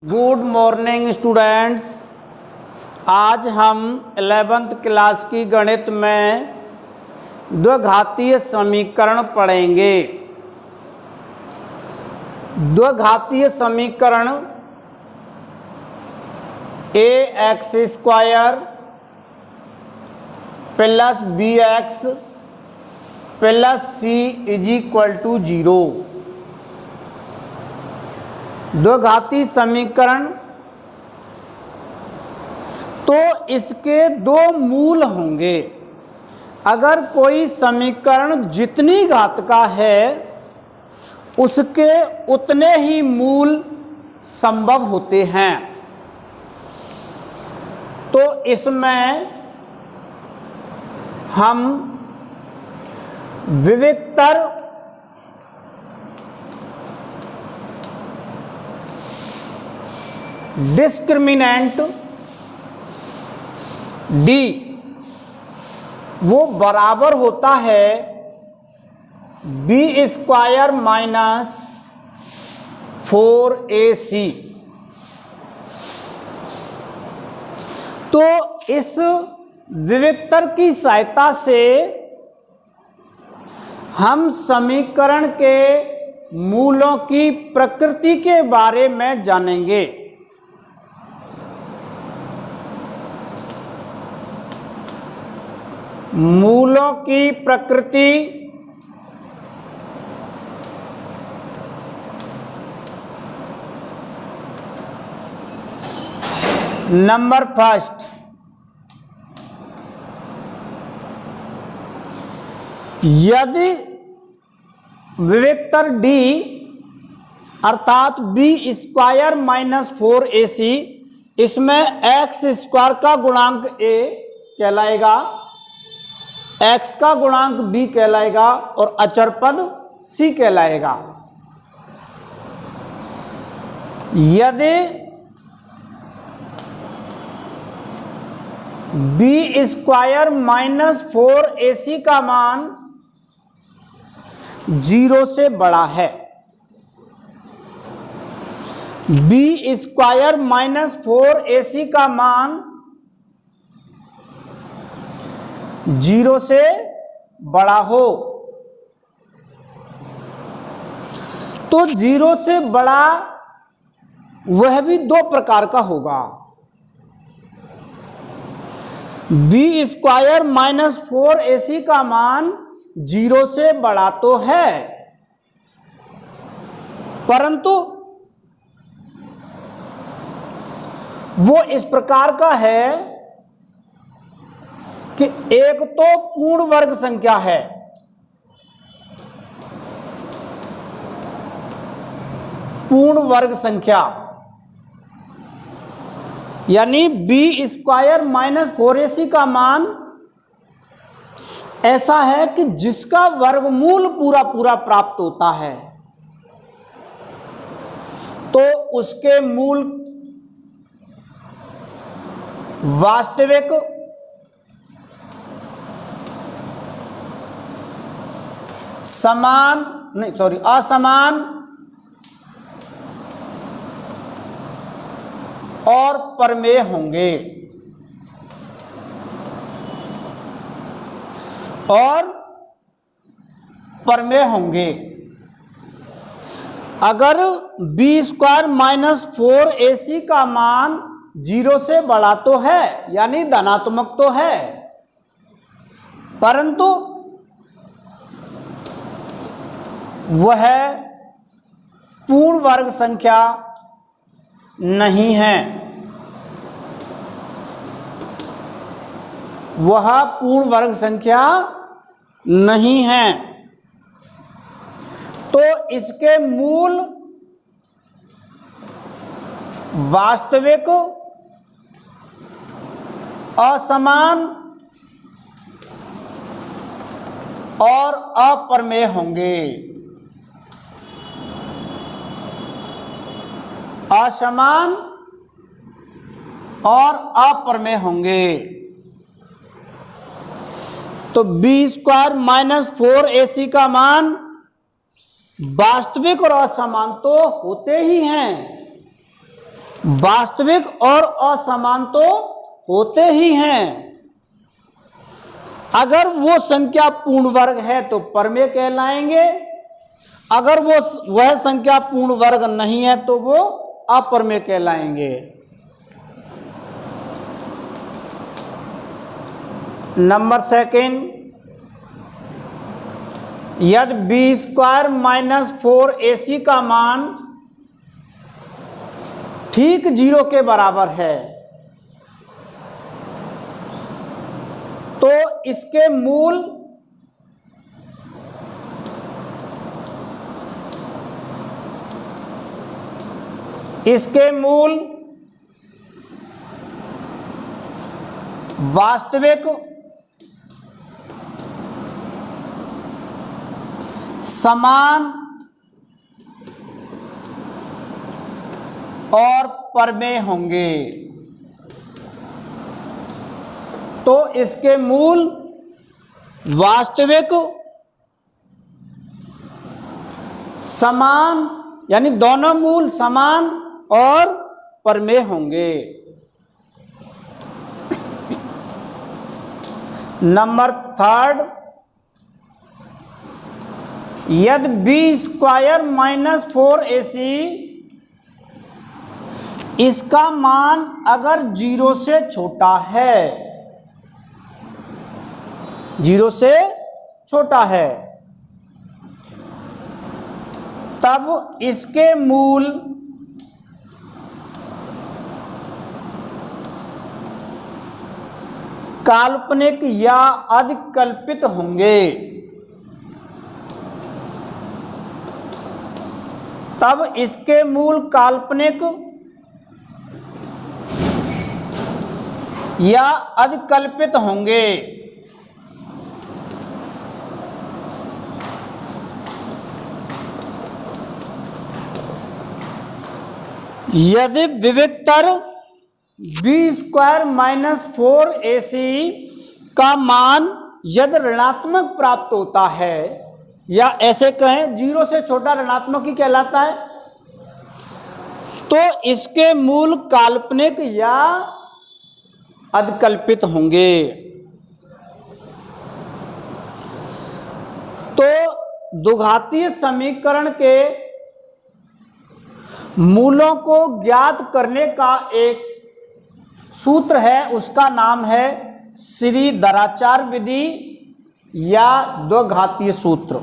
Good morning students. आज हम 11th class की गणित में द्विघातीय समीकरण पढ़ेंगे। द्विघातीय समीकरण ax square plus bx plus c is equal to 0। द्विघाती समीकरण तो इसके दो मूल होंगे। अगर कोई समीकरण जितनी घात का है उसके उतने ही मूल संभव होते हैं। तो इसमें हम विविक्तर डिस्क्रिमिनेंट d वो बराबर होता है b स्क्वायर माइनस 4ac। तो इस विविक्तर की सहायता से हम समीकरण के मूलों की प्रकृति के बारे में जानेंगे। मूलों की प्रकृति नंबर फर्स्ट, यदि विविक्तर d अर्थात b स्क्वायर माइनस 4ac इसमें x स्क्वायर का गुणांक a कहलाएगा, x का गुणांक b कहलाएगा और अचर पद c कहलाएगा। यदि b स्क्वायर माइनस 4ac का मान 0 से बड़ा है, b स्क्वायर माइनस 4ac का मान 0 से बड़ा हो तो 0 से बड़ा वह भी दो प्रकार का होगा। b स्क्वायर माइनस 4ac का मान 0 से बड़ा तो है, परंतु वो इस प्रकार का है कि एक तो पूर्ण वर्ग संख्या है, पूर्ण वर्ग संख्या यानी b स्क्वायर माइनस 4ac का मान ऐसा है कि जिसका वर्गमूल पूरा पूरा प्राप्त होता है, तो उसके मूल वास्तविक असमान और प्रमेय होंगे। अगर b स्क्वायर माइनस 4ac का मान 0 से बड़ा तो है यानी धनात्मक तो है, परंतु वह पूर्ण वर्ग संख्या नहीं है, वह पूर्ण वर्ग संख्या नहीं है। तो इसके मूल वास्तविक असमान और अप्रमेय होंगे। असमान और अप्रमेय होंगे। तो b स्क्वायर माइनस 4ac का मान वास्तविक और असमान तो होते ही हैं, वास्तविक और असमान तो होते ही हैं। अगर वो संख्या पूर्ण वर्ग है तो परमेय कहलाएंगे, अगर वह संख्या पूर्ण वर्ग नहीं है तो वो अपरमेय कहलाएंगे। नंबर सेकंड, यदि बी स्क्वायर माइनस 4ac का मान ठीक 0 के बराबर है तो इसके मूल वास्तविक, समान और परमेय होंगे। तो इसके मूल वास्तविक, समान, यानी दोनों मूल समान और परमेय होंगे। नंबर थर्ड, यदि बी स्क्वायर माइनस 4ac इसका मान अगर 0 से छोटा है, 0 से छोटा है, तब इसके मूल काल्पनिक या अधिकल्पित होंगे। तब इसके मूल काल्पनिक या अधिकल्पित होंगे। यदि विविक्तर बी स्क्वायर माइनस 4ac का मान यदि ऋणात्मक प्राप्त होता है, या ऐसे कहें 0 से छोटा ऋणात्मक ही कहलाता है, तो इसके मूल काल्पनिक या अधिकल्पित होंगे। तो द्विघातीय समीकरण के मूलों को ज्ञात करने का एक सूत्र है, उसका नाम है श्रीधराचार्य विधि या द्विघातीय सूत्र।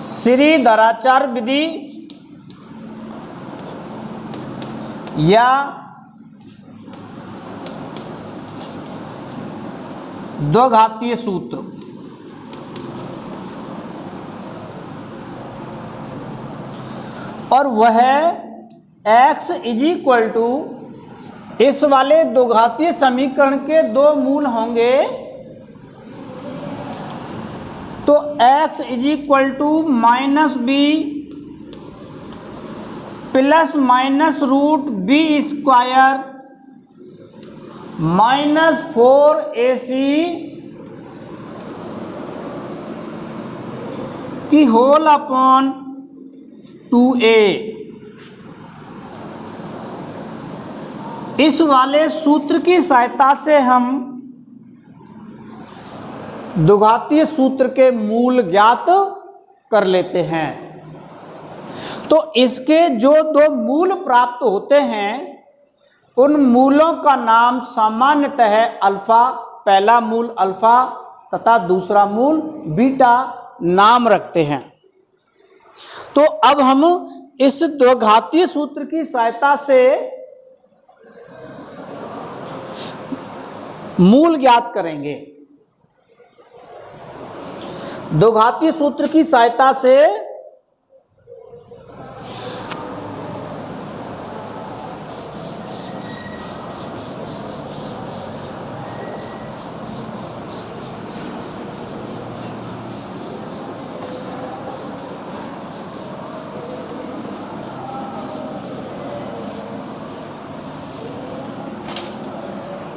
श्रीधराचार्य विधि या द्विघातीय सूत्र। और वह x इज इक्वल टू, इस वाले द्विघातीय समीकरण के दो मूल होंगे, तो x is equal to -b plus minus root B square minus 4ac की होल अपॉन 2a। इस वाले सूत्र की सहायता से हम द्विघातीय सूत्र के मूल ज्ञात कर लेते हैं। तो इसके जो दो मूल प्राप्त होते हैं, उन मूलों का नाम सामान्यतः अल्फा, पहला मूल अल्फा तथा दूसरा मूल बीटा नाम रखते हैं। तो अब हम इस द्विघातीय सूत्र की सहायता से मूल ज्ञात करेंगे। द्विघातीय सूत्र की सहायता से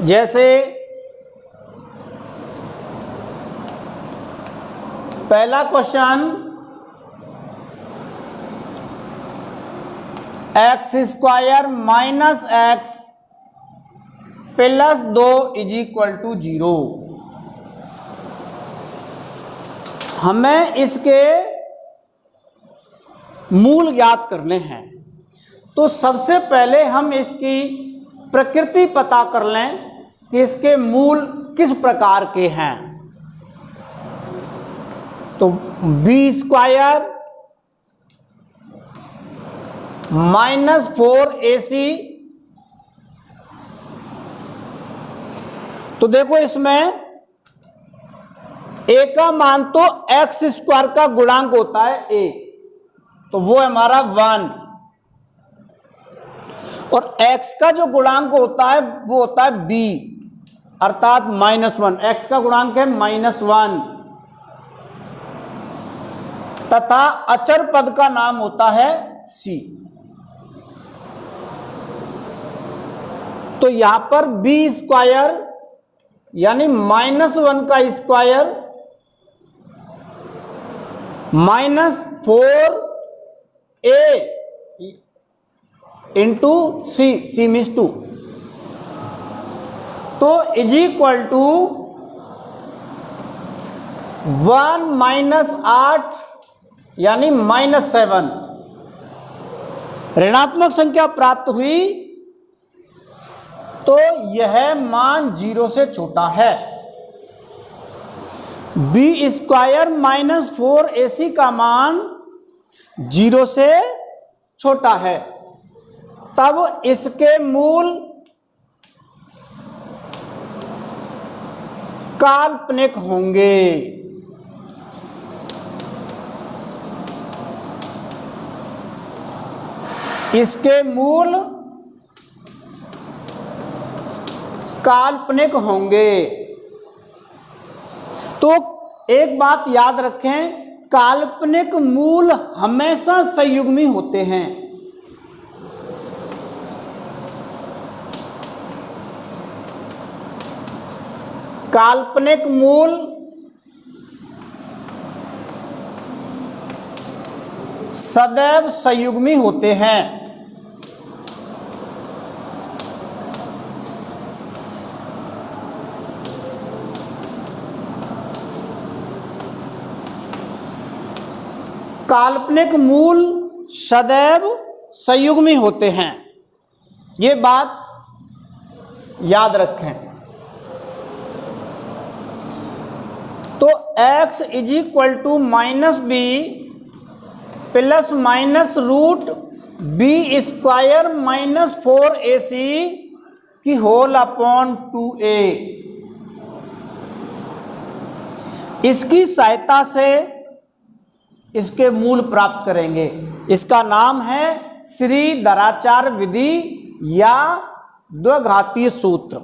जैसे पहला question, X square minus X plus 2 is equal to 0। हमें इसके मूल ज्ञात करने हैं। तो सबसे पहले हम इसकी प्रकृति पता कर लें कि इसके मूल किस प्रकार के हैं। तो बी स्क्वायर माइनस 4ac, तो देखो इसमें a का मान तो एक्स स्क्वायर का गुणांक होता है a, तो वो हमारा 1, और x का जो गुणांक होता है वो होता है b अर्थात -1। x का गुणांक है -1 तथा अचर पद का नाम होता है c। तो यहां पर b स्क्वायर यानी -1 का square -4a into C means 2, तो इज इक्वल टू 1 -8 यानी -7। ऋणात्मक संख्या प्राप्त हुई तो यह मान 0 से छोटा है। बी स्क्वायर -4ac का मान 0 से छोटा है, तब इसके मूल काल्पनिक होंगे। इसके मूल काल्पनिक होंगे। तो एक बात याद रखें, काल्पनिक मूल हमेशा संयुग्मी होते हैं। काल्पनिक मूल सदैव संयुग्मी होते हैं। काल्पनिक मूल सदैव संयुग्मी होते हैं, ये बात याद रखें। तो x is equal to -b plus minus root B square -4ac की होल अपॉन 2a। इसकी सहायता से इसके मूल प्राप्त करेंगे। इसका नाम है श्रीधराचार्य विधि या द्विघातीय सूत्र।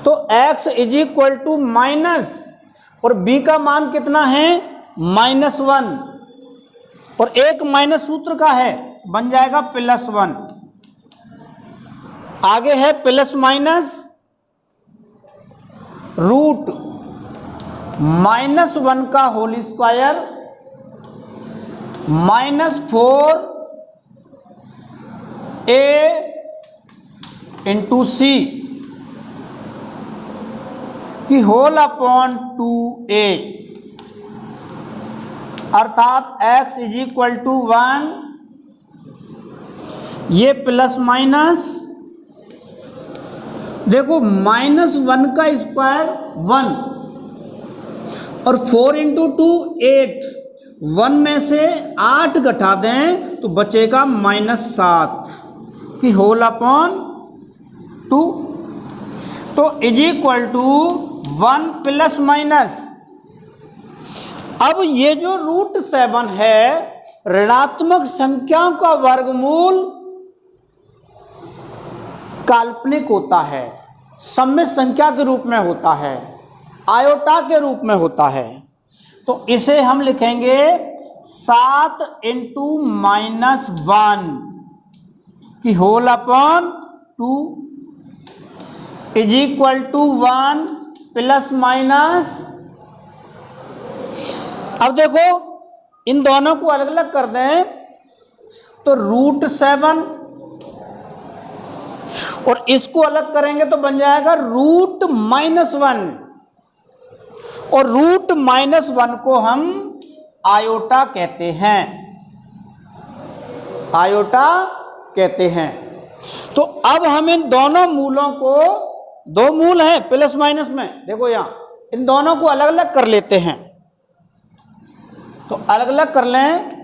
तो x is equal to minus और b का मान कितना है -1 और एक माइनस सूत्र का है, बन जाएगा +1। आगे है प्लस माइनस रूट -1 का होल स्क्वायर -4a इंटू सी की होल अपॉन 2a, अर्थात x इज इक्वल टू 1, ये प्लस माइनस देखो -1 का स्क्वायर 1 और 4 इंटू 2 8, 1 में से 8 घटा दें तो बचेगा -7 की होल अपॉन 2। तो is equal to 1 plus minus. अब ये जो √7 है ऋणात्मक संख्याओं का वर्गमूल काल्पनिक होता है, सम्य संख्या के रूप में होता है, आयोटा के रूप में होता है। तो इसे हम लिखेंगे 7 इंटू -1 की whole upon 2 is equal to 1 plus minus. अब देखो इन दोनों को अलग अलग कर दें तो √7 और इसको अलग करेंगे तो बन जाएगा √-1 और √-1 को हम आयोटा कहते हैं, आयोटा कहते हैं। तो अब हम इन दोनों मूलों को, दो मूल हैं प्लस माइनस में, देखो यहां इन दोनों को अलग अलग कर लेते हैं। तो अलग अलग कर लें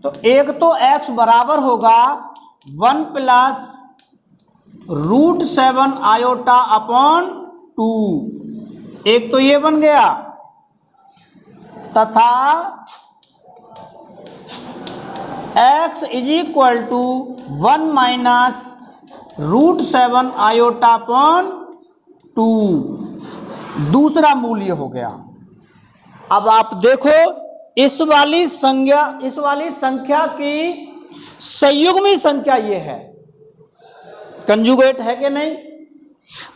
तो एक तो x बराबर होगा 1 प्लस √7 आयोटा अपॉन 2, एक तो ये बन गया, तथा x is equal to 1 minus √7 iota upon 2, दूसरा मूल्य हो गया। अब आप देखो इस वाली संख्या की संयुग्मी संख्या ये है, कंजुगेट है कि नहीं।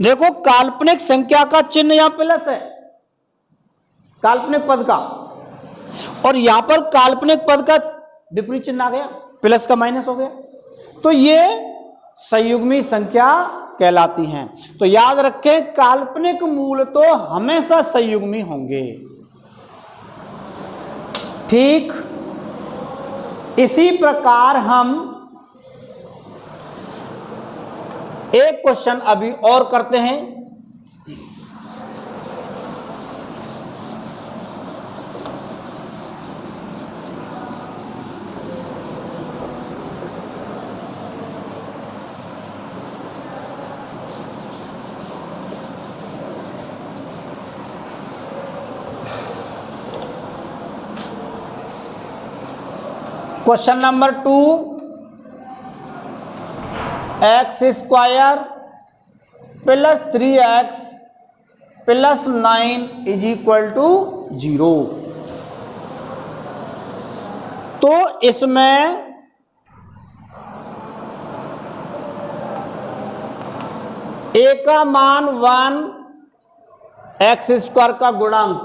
देखो काल्पनिक संख्या का चिन्ह यहां प्लस है, काल्पनिक पद का, और यहां पर काल्पनिक पद का विपरीत चिन्ह आ गया, प्लस का माइनस हो गया, तो ये संयुग्मी संख्या कहलाती हैं। तो याद रखें काल्पनिक मूल तो हमेशा संयुग्मी होंगे। ठीक इसी प्रकार हम एक क्वेश्चन अभी और करते हैं। Question number 2, x² plus 3x plus 9 is equal to 0। तो इसमें a का मान 1, x² का गुणांक,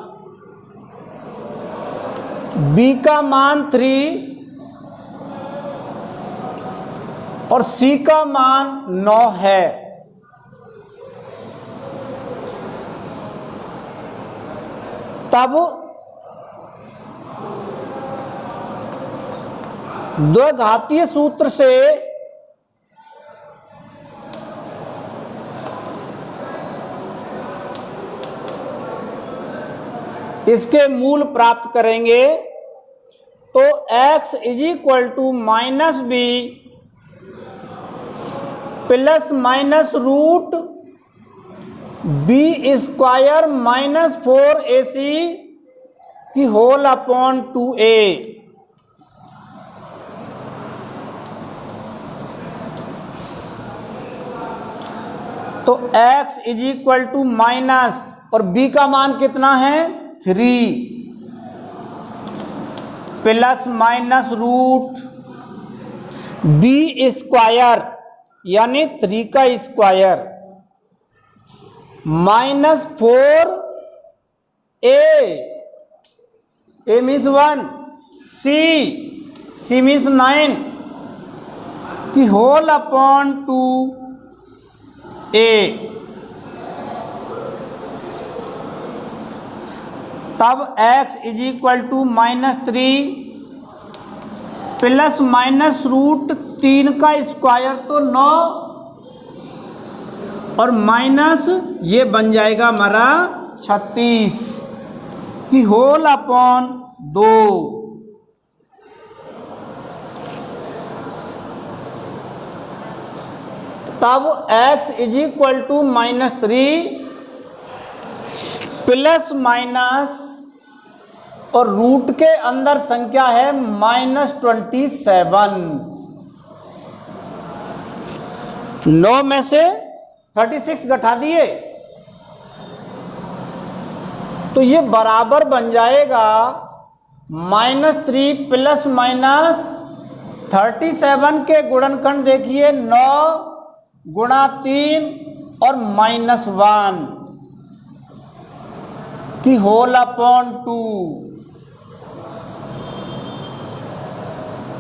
b का मान 3 और c का मान 9 है। तब द्विघातीय सूत्र से इसके मूल प्राप्त करेंगे तो x is equal to -b plus minus √b² minus 4ac की होल अपॉन 2a। तो x is equal to minus और b का मान कितना है 3 प्लस माइनस √b² यानी 3 का square minus 4a, a means 1, c means 9 की होल अपॉन 2a। तब x is equal to -3 plus minus √3 का स्क्वायर तो 9 और माइनस ये बन जाएगा हमारा 36 की होल अपॉन 2। तब x is equal to -3 plus minus और रूट के अंदर संख्या है -27। 9 में से 36 घटा दिए तो ये बराबर बन जाएगा -3 प्लस माइनस 37 के गुणनखंड देखिए 9 गुणा 3 और -1 की होल अपॉन 2,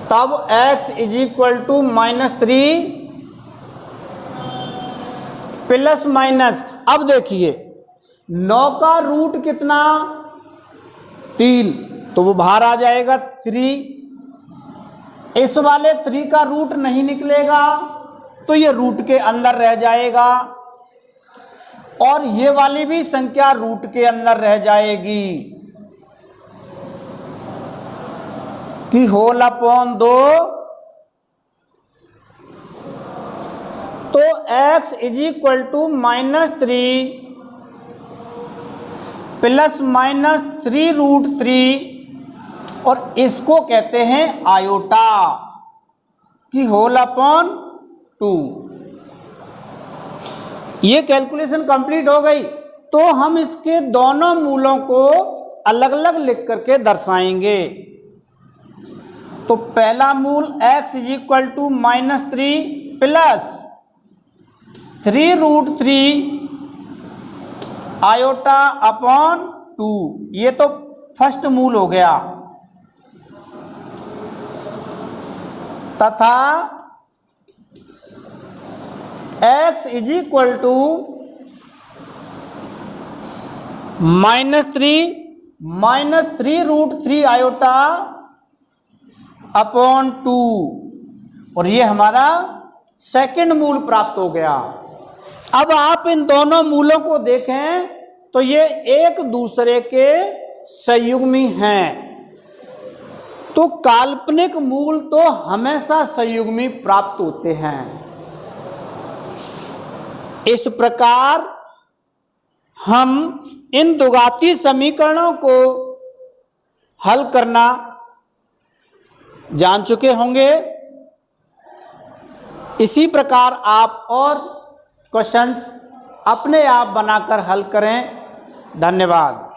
तब x is equal to -3 plus minus. अब देखिए 9 का रूट कितना, 3, तो वो बाहर आ जाएगा 3। इस वाले 3 का रूट नहीं निकलेगा तो ये रूट के अंदर रह जाएगा, और ये वाली भी संख्या रूट के अंदर रह जाएगी कि होल अपॉन 2। तो x is equal to -3 plus -3√3, और इसको कहते हैं आयोटा की होल अपॉन 2। ये कैलकुलेशन कंप्लीट हो गई। तो हम इसके दोनों मूलों को अलग अलग लिख करके दर्शाएंगे। तो पहला मूल x is equal to -3 plus 3√3 iota upon 2, ये तो फर्स्ट मूल हो गया, तथा x is equal to -3 iota upon 2, और ये हमारा सेकंड मूल प्राप्त हो गया। अब आप इन दोनों मूलों को देखें तो ये एक दूसरे के संयुग्मी हैं। तो काल्पनिक मूल तो हमेशा संयुग्मी प्राप्त होते हैं। इस प्रकार हम इन द्विघाती समीकरणों को हल करना जान चुके होंगे। इसी प्रकार आप और क्वेश्चंस अपने आप बनाकर हल करें। धन्यवाद।